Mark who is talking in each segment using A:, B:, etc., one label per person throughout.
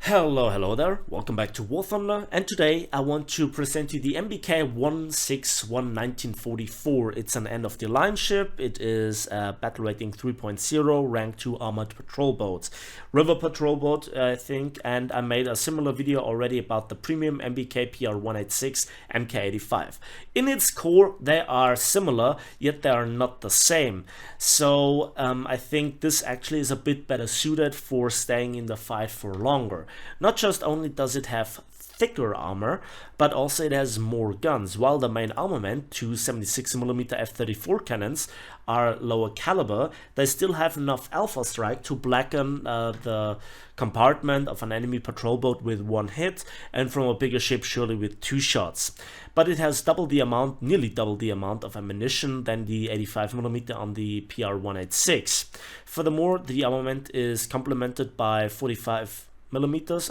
A: Hello there, welcome back to War Thunder, and today I want to present you the MBK-161 1944. It's an end of the line ship. It is a battle rating 3.0, rank 2 armored patrol boat. River patrol boat, I think, and I made a similar video already about the premium MBK PR-186 MK-85. In its core, they are similar, yet they are not the same. So I think this actually is a bit better suited for staying in the fight for longer. Not just only does it have thicker armor, but also it has more guns. While the main armament, two 76mm F-34 cannons, are lower caliber, they still have enough alpha strike to blacken the compartment of an enemy patrol boat with one hit, and from a bigger ship surely with two shots. But it has nearly double the amount of ammunition than the 85mm on the PR-186. Furthermore, the armament is complemented by 45mm,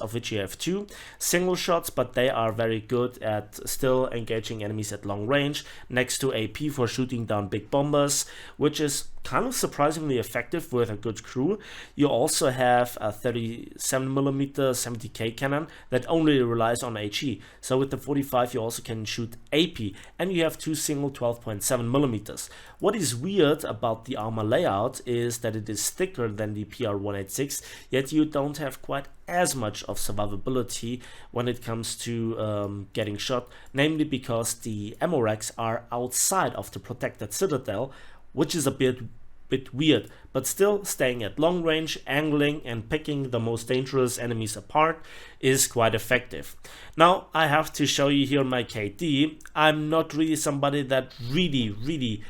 A: of which you have two single shots, but they are very good at still engaging enemies at long range, next to AP for shooting down big bombers, which is kind of surprisingly effective with a good crew. You also have a 37mm 70K cannon that only relies on HE, so with the 45 you also can shoot AP, and you have two single 12.7mm. What is weird about the armor layout is that it is thicker than the PR-186, yet you don't have quite as much of survivability when it comes to getting shot, namely because the ammo racks are outside of the protected citadel, which is a bit weird, but still staying at long range, angling and picking the most dangerous enemies apart is quite effective. Now I have to show you here my KD. I'm not really somebody that really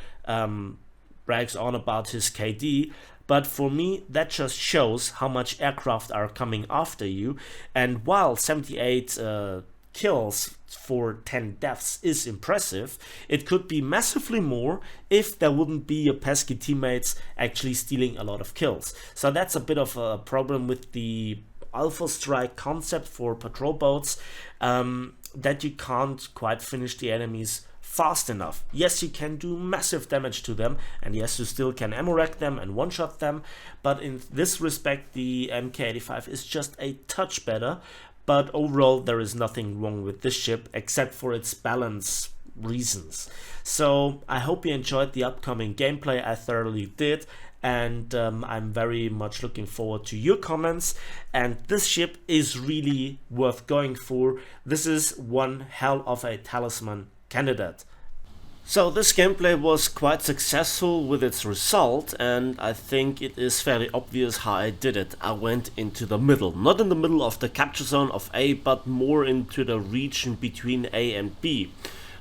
A: brags on about his KD, but for me that just shows how much aircraft are coming after you, and while 78 kills for 10 deaths is impressive, it could be massively more if there wouldn't be your pesky teammates actually stealing a lot of kills. So that's a bit of a problem with the alpha strike concept for patrol boats, that you can't quite finish the enemies fast enough. Yes, you can do massive damage to them, and yes, you still can ammo rack them and one-shot them, but in this respect the MK-85 is just a touch better. But overall there is nothing wrong with this ship except for its balance reasons. So I hope you enjoyed the upcoming gameplay. I thoroughly did, and I'm very much looking forward to your comments. And this ship is really worth going for. This is one hell of a talisman candidate. So this gameplay was quite successful with its result, and I think it is fairly obvious how I did it. I went into the middle, not in the middle of the capture zone of A, but more into the region between A and B.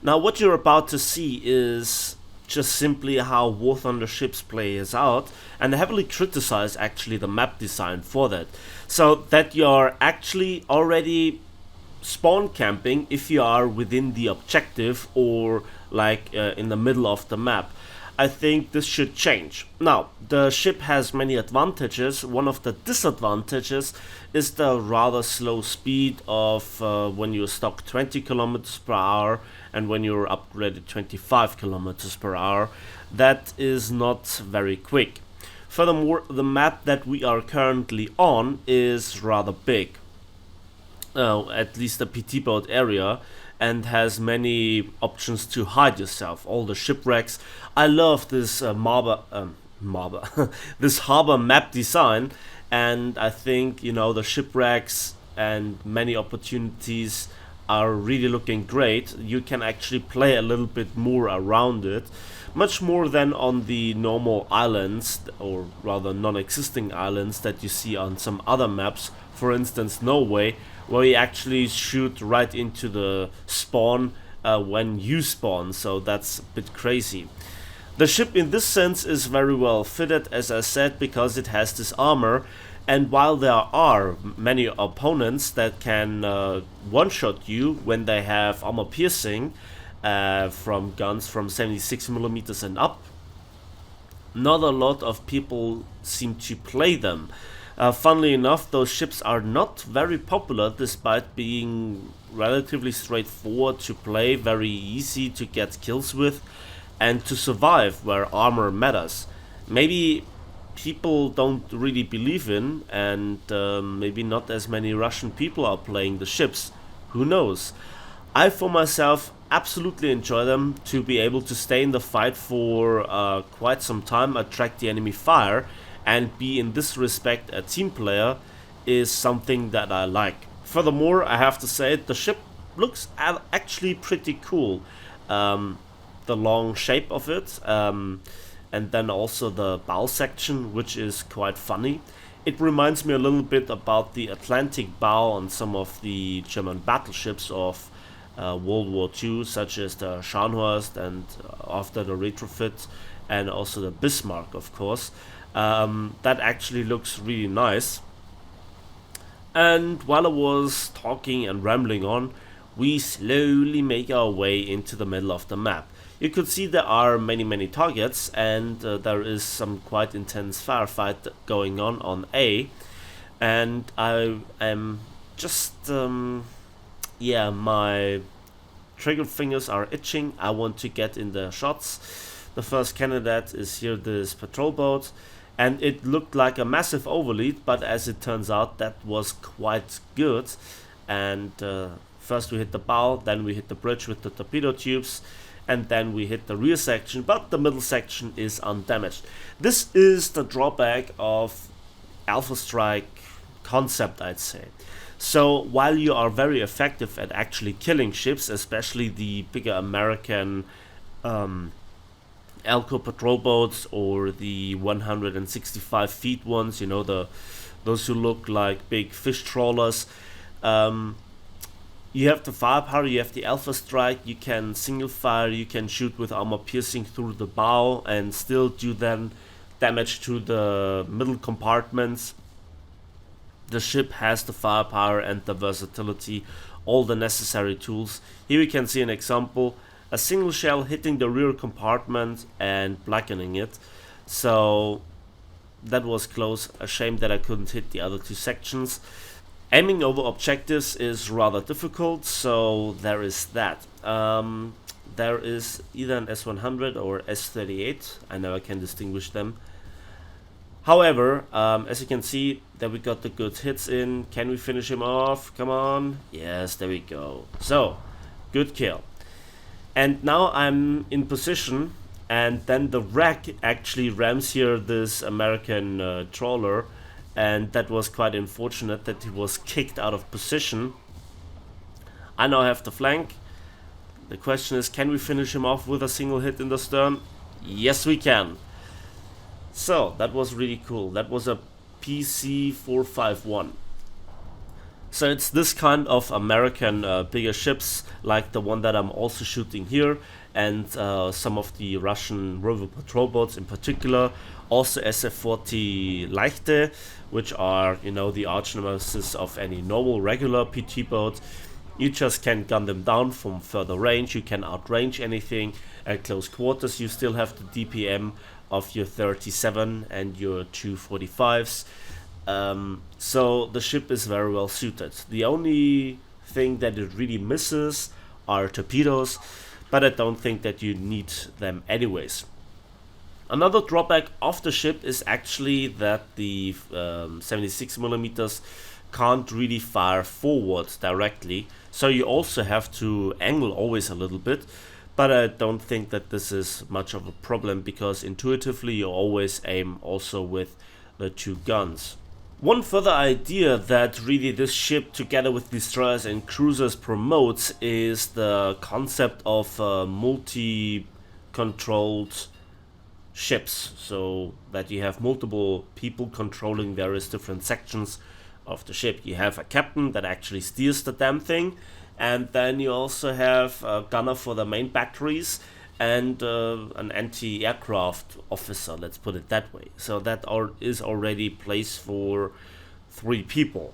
A: Now what you're about to see is just simply how War Thunder ships plays out, and I heavily criticize actually the map design for that. So that you're actually already spawn camping if you are within the objective or like in the middle of the map. I think this should change. Now, the ship has many advantages. One of the disadvantages is the rather slow speed of when you're stuck 20 kilometers per hour and when you're upgraded 25 kilometers per hour. That is not very quick. Furthermore, the map that we are currently on is rather big. At least the PT boat area, and has many options to hide yourself. All the shipwrecks. I love this this harbor map design, and I think, you know, the shipwrecks and many opportunities are really looking great. You can actually play a little bit more around it, much more than on the normal islands, or rather non-existing islands that you see on some other maps, for instance Norway, where you actually shoot right into the spawn when you spawn, so that's a bit crazy. The ship in this sense is very well fitted, as I said, because it has this armor, and while there are many opponents that can one-shot you when they have armor piercing from guns from 76mm and up, not a lot of people seem to play them. Funnily enough, those ships are not very popular despite being relatively straightforward to play, very easy to get kills with, and to survive where armor matters. Maybe people don't really believe in, and maybe not as many Russian people are playing the ships. Who knows? I for myself absolutely enjoy them, to be able to stay in the fight for quite some time, attract the enemy fire, and be in this respect a team player is something that I like. Furthermore, I have to say the ship looks actually pretty cool. The long shape of it, and then also the bow section, which is quite funny. It reminds me a little bit about the Atlantic bow on some of the German battleships of World War II, such as the Scharnhorst and after the retrofit, and also the Bismarck, of course. That actually looks really nice. And while I was talking and rambling on, we slowly make our way into the middle of the map. You could see there are many targets, and there is some quite intense firefight going on A. And I am just, yeah, my trigger fingers are itching. I want to get in the shots. The first candidate is here, this patrol boat. And it looked like a massive overlead, but as it turns out, that was quite good. And first we hit the bow, then we hit the bridge with the torpedo tubes, and then we hit the rear section, but the middle section is undamaged. This is the drawback of Alpha Strike concept, I'd say. So while you are very effective at actually killing ships, especially the bigger American Alco patrol boats or the 165 feet ones, you know, those who look like big fish trawlers, you have the firepower, you have the Alpha Strike, you can single fire, you can shoot with armor piercing through the bow and still do then damage to the middle compartments. The ship has the firepower and the versatility, all the necessary tools. Here we can see an example, a single shell hitting the rear compartment and blackening it. So that was close, a shame that I couldn't hit the other two sections. Aiming over objectives is rather difficult, so there is that. There is either an S100 or S38, I never can distinguish them. However, as you can see, that we got the good hits in. Can we finish him off? Come on. Yes, there we go. So, good kill. And now I'm in position, and then the wreck actually rams here this American trawler, and that was quite unfortunate that he was kicked out of position. I now have the flank. The question is, can we finish him off with a single hit in the stern? Yes, we can. So that was really cool. That was a PC-451. So it's this kind of American bigger ships, like the one that I'm also shooting here, and some of the Russian river patrol boats in particular, also SF-40 Leichte, which are, you know, the arch nemesis of any normal regular PT boat. You just can gun them down from further range, you can outrange anything. At close quarters you still have the DPM of your 37 and your 245s. So the ship is very well suited. The only thing that it really misses are torpedoes, but I don't think that you need them anyways. Another drawback of the ship is actually that the 76mm can't really fire forward directly, so you also have to angle always a little bit, but I don't think that this is much of a problem because intuitively you always aim also with the two guns. One further idea that really this ship together with destroyers and cruisers promotes is the concept of multi-controlled ships, so that you have multiple people controlling various different sections of the ship. You have a captain that actually steers the damn thing, and then you also have a gunner for the main batteries and an anti-aircraft officer, let's put it that way. So that is already place for 3 people.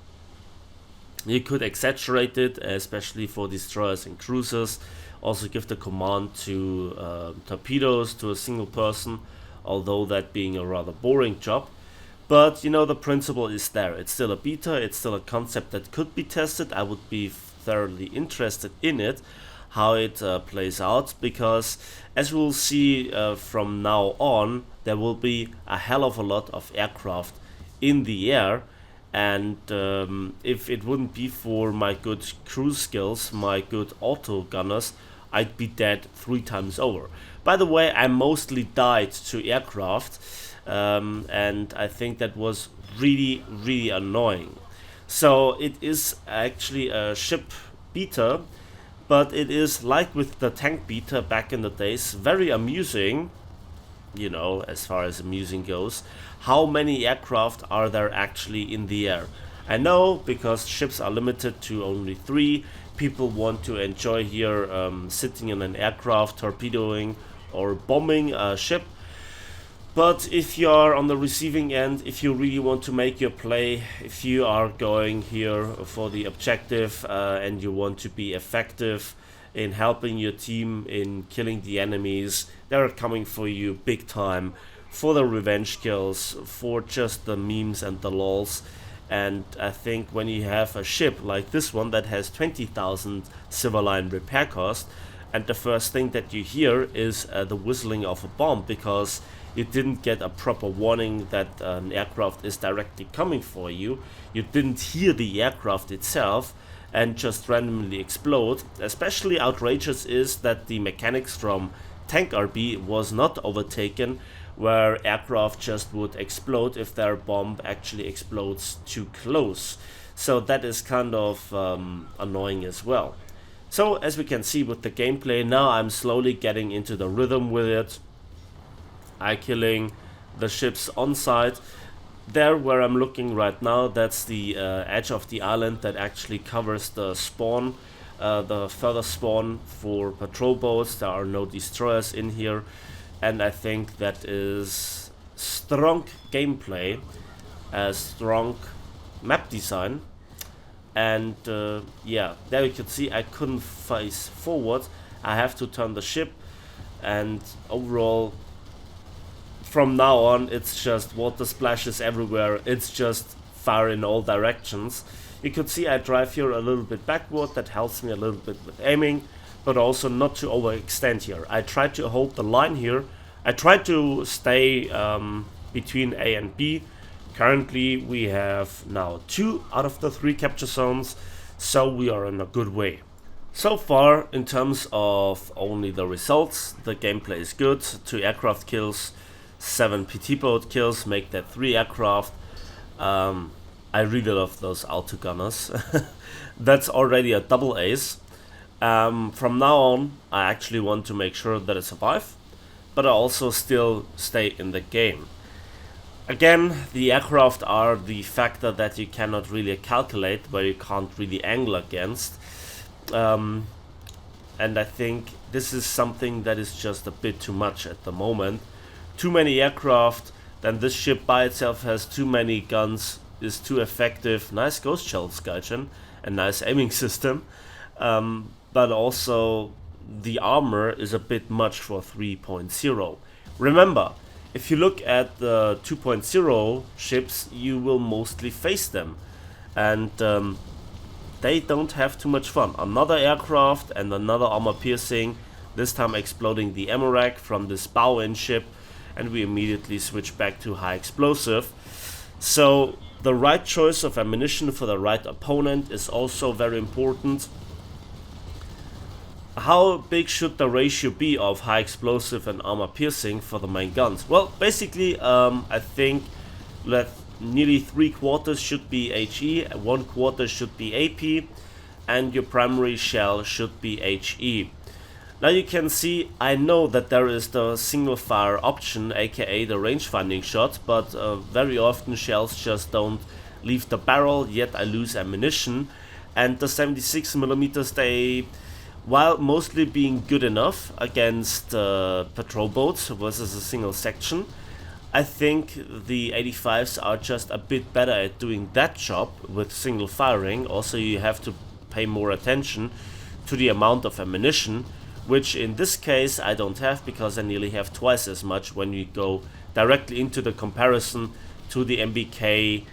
A: You could exaggerate it, especially for destroyers and cruisers. Also give the command to torpedoes to a single person, although that being a rather boring job. But you know, the principle is there. It's still a beta, it's still a concept that could be tested. I would be thoroughly interested in it. how it plays out, because as we'll see from now on, there will be a hell of a lot of aircraft in the air. And if it wouldn't be for my good cruise skills, my good auto gunners, I'd be dead 3 times over. By the way, I mostly died to aircraft, and I think that was really, really annoying. So it is actually a ship beta, but it is like with the tank beta back in the days, very amusing, you know, as far as amusing goes, how many aircraft are there actually in the air. I know, because ships are limited to only 3, people want to enjoy here sitting in an aircraft, torpedoing or bombing a ship. But if you are on the receiving end, if you really want to make your play, if you are going here for the objective and you want to be effective in helping your team in killing the enemies, they're coming for you big time, for the revenge kills, for just the memes and the lols. And I think when you have a ship like this one that has 20,000 silver line repair cost, and the first thing that you hear is the whistling of a bomb, because you didn't get a proper warning that an aircraft is directly coming for you, you didn't hear the aircraft itself, and just randomly explode. Especially outrageous is that the mechanics from Tank RB was not overtaken, where aircraft just would explode if their bomb actually explodes too close. So that is kind of annoying as well. So as we can see with the gameplay, now I'm slowly getting into the rhythm with it. I killing the ships on site. There where I'm looking right now, that's the edge of the island that actually covers the spawn, the further spawn for patrol boats. There are no destroyers in here, and I think that is strong gameplay, strong map design. And yeah, there you can see I couldn't face forward, I have to turn the ship, and overall from now on it's just water splashes everywhere, it's just fire in all directions. You could see I drive here a little bit backward, that helps me a little bit with aiming, but also not to overextend here. I try to hold the line here, I try to stay between A and B. Currently we have now 2 out of the 3 capture zones, so we are in a good way. So far, in terms of only the results, the gameplay is good. 2 aircraft kills, 7 PT boat kills, make that 3 aircraft. I really love those auto gunners. That's already a double ace. From now on, I actually want to make sure that I survive, but I also still stay in the game. Again, the aircraft are the factor that you cannot really calculate, where you can't really angle against. And I think this is something that is just a bit too much at the moment. Too many aircraft, then this ship by itself has too many guns, is too effective. Nice ghost shell, Skychen, and nice aiming system. But also the armor is a bit much for 3.0. Remember, if you look at the 2.0 ships, you will mostly face them, and they don't have too much fun. Another aircraft and another armor piercing, this time exploding the MBK from this bow-in ship, and we immediately switch back to high explosive. So the right choice of ammunition for the right opponent is also very important. How big should the ratio be of high explosive and armor piercing for the main guns? Well, basically, I think that nearly 3/4 should be HE, 1/4 should be AP, and your primary shell should be HE. Now you can see, I know that there is the single fire option, aka the range finding shot, but very often shells just don't leave the barrel, yet I lose ammunition. And the 76mm, they, while mostly being good enough against patrol boats versus a single section, I think the 85s are just a bit better at doing that job with single firing. Also, you have to pay more attention to the amount of ammunition, which in this case I don't have, because I nearly have twice as much when you go directly into the comparison to the MBK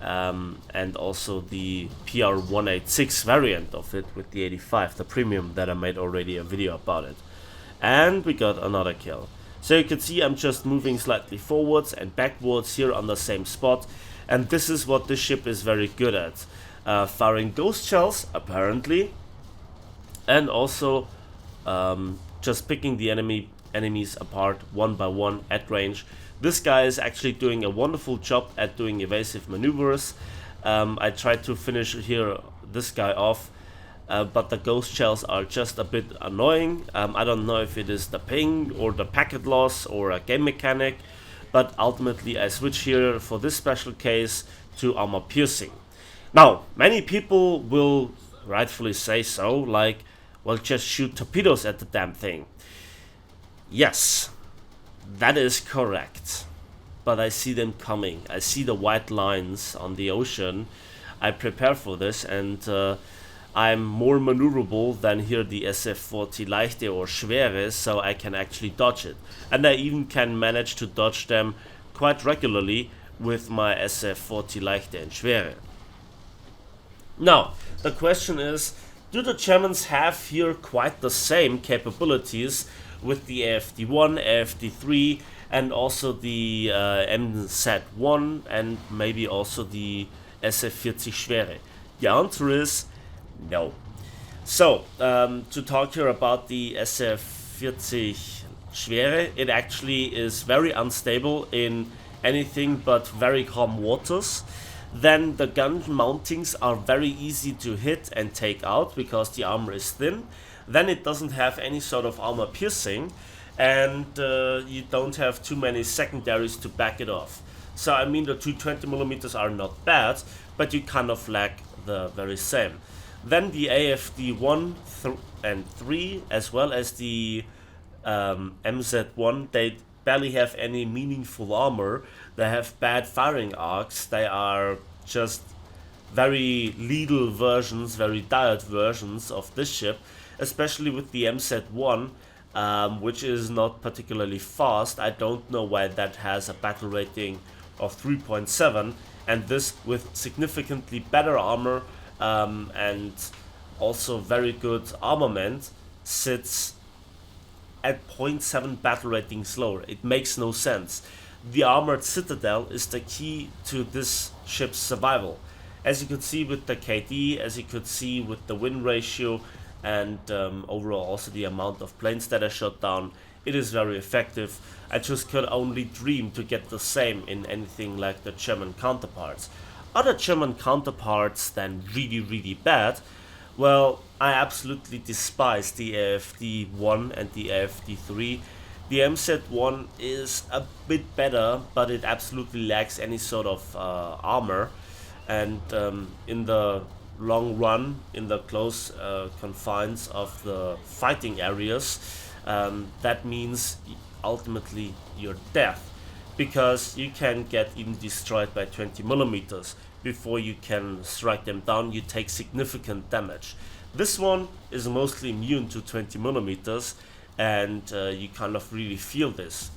A: and also the PR186 variant of it with the 85, the premium that I made already a video about it. And we got another kill. So you can see I'm just moving slightly forwards and backwards here on the same spot, and this is what this ship is very good at. Firing ghost shells, apparently, and also just picking the enemies apart one by one at range. This guy is actually doing a wonderful job at doing evasive maneuvers. I tried to finish here this guy off, but the ghost shells are just a bit annoying. I don't know if it is the ping or the packet loss or a game mechanic, but ultimately I switch here for this special case to armor piercing. Now, many people will rightfully say so, like, well, just shoot torpedoes at the damn thing. Yes, that is correct, but I see them coming. I see the white lines on the ocean. I prepare for this, and I'm more maneuverable than here the SF-40 Leichte or Schwere, so I can actually dodge it. And I even can manage to dodge them quite regularly with my SF-40 Leichte and Schwere. Now, the question is, do the Germans have here quite the same capabilities with the AFD-1, AFD-3, and also the MZ-1, and maybe also the SF-40 Schwere? The answer is no. So, to talk here about the SF-40 Schwere, it actually is very unstable in anything but very calm waters. Then the gun mountings are very easy to hit and take out because the armor is thin. Then it doesn't have any sort of armor piercing, and you don't have too many secondaries to back it off. So I mean, the 220mm are not bad, but you kind of lack the very same. Then the AFD-1 and 3 as well as the MZ-1, they barely have any meaningful armor. They have bad firing arcs. They are just very lethal versions, very dialed versions of this ship, especially with the MZ-1, which is not particularly fast. I don't know why that has a battle rating of 3.7, and this with significantly better armor and also very good armament sits at 0.7 battle rating slower. It makes no sense. The armored citadel is the key to this ship's survival. As you could see with the KD, as you could see with the win ratio, and overall also the amount of planes that are shot down, it is very effective. I just could only dream to get the same in anything like the German counterparts. Other German counterparts than really bad, well, I absolutely despise the AFD-1 and the AFD-3. The MZ-1 is a bit better, but it absolutely lacks any sort of armor, and in the long run, in the close confines of the fighting areas, that means ultimately your death, because you can get even destroyed by 20mm. Before you can strike them down, you take significant damage. This one is mostly immune to 20mm, and you kind of really feel this.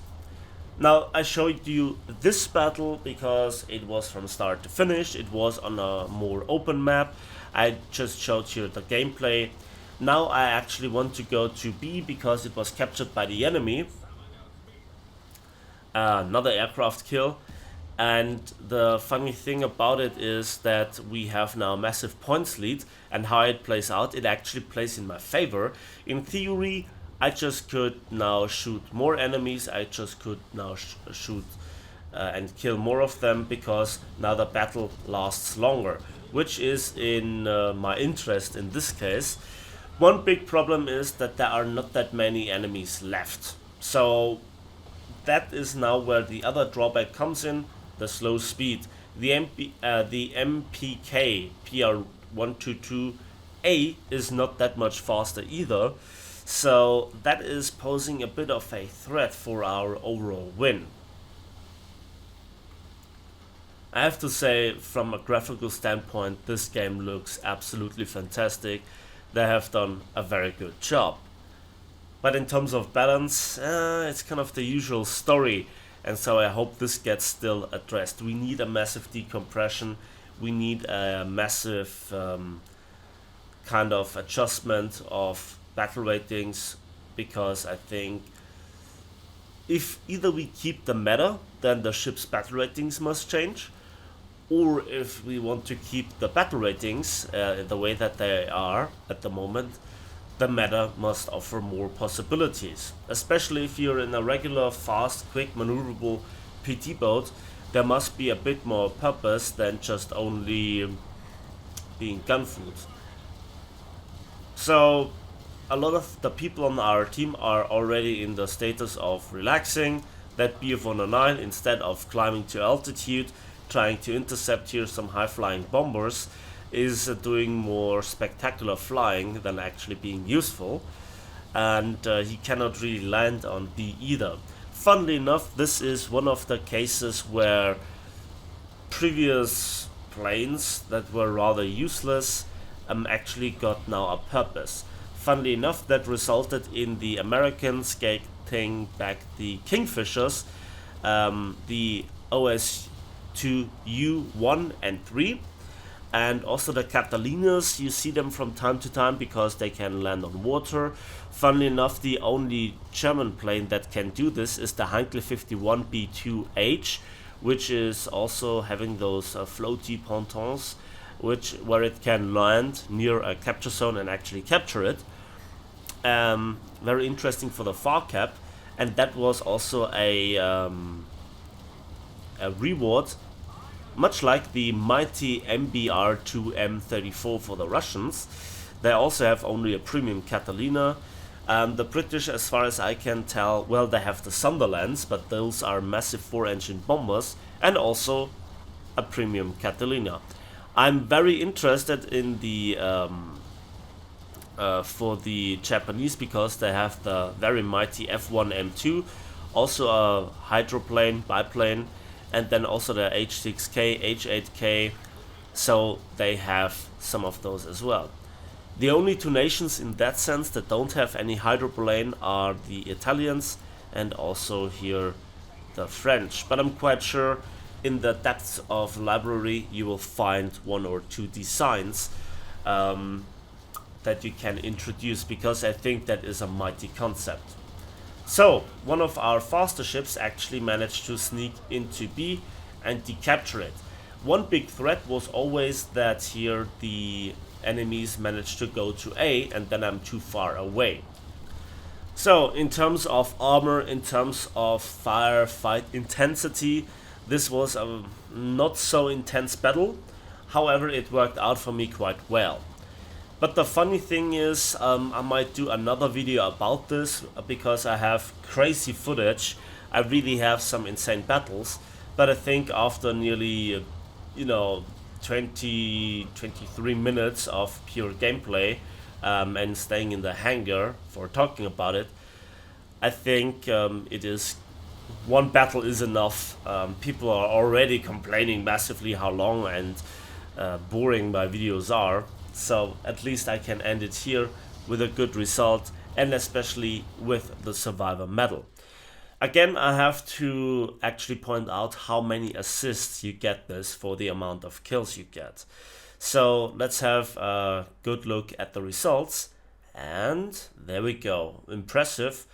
A: Now, I showed you this battle because it was from start to finish. It was on a more open map. I just showed you the gameplay. Now I actually want to go to B because it was captured by the enemy. Another aircraft kill. And the funny thing about it is that we have now a massive points lead, and how it plays out, it actually plays in my favor. In theory, I just could now shoot more enemies. I just could now shoot and kill more of them, because now the battle lasts longer, which is in my interest in this case. One big problem is that there are not that many enemies left. So that is now where the other drawback comes in, the slow speed. The MBK PR122A is not that much faster either. So that is posing a bit of a threat for our overall win. I have to say, from a graphical standpoint, this game looks absolutely fantastic. They have done a very good job. But in terms of balance, it's kind of the usual story, and so I hope this gets still addressed. We need a massive decompression we need a massive kind of adjustment of battle ratings, because I think if either we keep the meta, then the ship's battle ratings must change, or if we want to keep the battle ratings the way that they are at the moment, the meta must offer more possibilities. Especially if you're in a regular, fast, quick, maneuverable PT boat, there must be a bit more purpose than just only being gun food. So a lot of the people on our team are already in the status of relaxing. That BF-109, instead of climbing to altitude, trying to intercept here some high-flying bombers, is doing more spectacular flying than actually being useful, and he cannot really land on B either. Funnily enough, this is one of the cases where previous planes that were rather useless actually got now a purpose. Funnily enough, that resulted in the Americans getting back the Kingfishers, the OS-2U-1 and 3, and also the Catalinas. You see them from time to time because they can land on water. Funnily enough, the only German plane that can do this is the Heinkel 51B2H, which is also having those floaty pontons, where it can land near a capture zone and actually capture it. Very interesting for the far cap, and that was also a reward, much like the mighty MBR-2M34 for the Russians. They also have only a premium Catalina. The British, as far as I can tell, well, they have the Sunderlands, but those are massive 4-engine bombers, and also a premium Catalina. I'm very interested in the for the Japanese, because they have the very mighty F1M2, also a hydroplane, biplane, and then also the H6K, H8K, so they have some of those as well. The only two nations in that sense that don't have any hydroplane are the Italians and also here the French, but I'm quite sure in the depths of the library you will find one or two designs that you can introduce, because I think that is a mighty concept. So one of our faster ships actually managed to sneak into B and decapture it. One big threat was always that here the enemies managed to go to A and then I'm too far away. So in terms of armor, in terms of firefight intensity, this was a not so intense battle. However, it worked out for me quite well. But the funny thing is, I might do another video about this, because I have crazy footage. I really have some insane battles, but I think after nearly, 23 minutes of pure gameplay and staying in the hangar for talking about it, I think one battle is enough. People are already complaining massively how long and boring my videos are. So at least I can end it here with a good result, and especially with the Survivor medal. Again, I have to actually point out how many assists you get this for the amount of kills you get. So let's have a good look at the results, and there we go, impressive.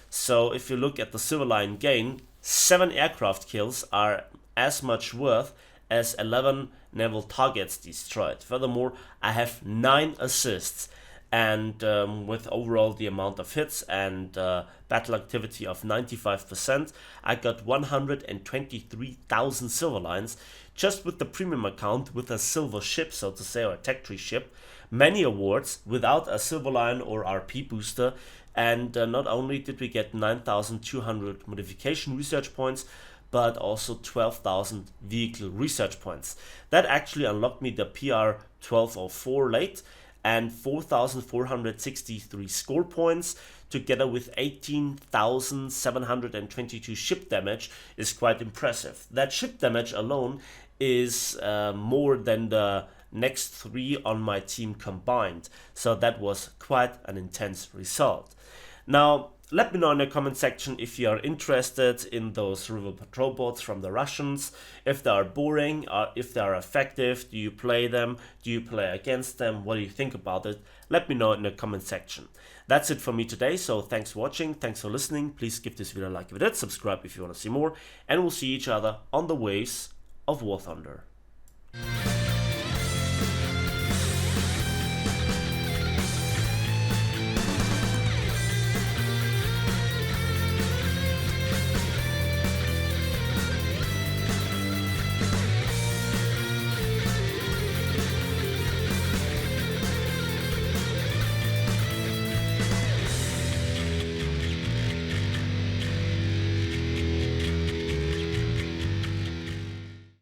A: So if you look at the Silver Lion gain, 7 aircraft kills are as much worth as 11 naval targets destroyed. Furthermore, I have 9 assists, and with overall the amount of hits and battle activity of 95%, I got 123,000 silver lines just with the premium account with a silver ship, so to say, or a tech tree ship. Many awards without a silver line or RP booster, and not only did we get 9,200 modification research points, but also 12,000 vehicle research points. That actually unlocked me the PR 1204 late and 4,463 score points, together with 18,722 ship damage, is quite impressive. That ship damage alone is more than the next 3 on my team combined, so that was quite an intense result. Now, let me know in the comment section if you are interested in those river patrol boats from the Russians, if they are boring, if they are effective, do you play them, do you play against them, what do you think about it? Let me know in the comment section. That's it for me today, so thanks for watching, thanks for listening, please give this video a like if you did, subscribe if you want to see more, and we'll see each other on the waves of War Thunder.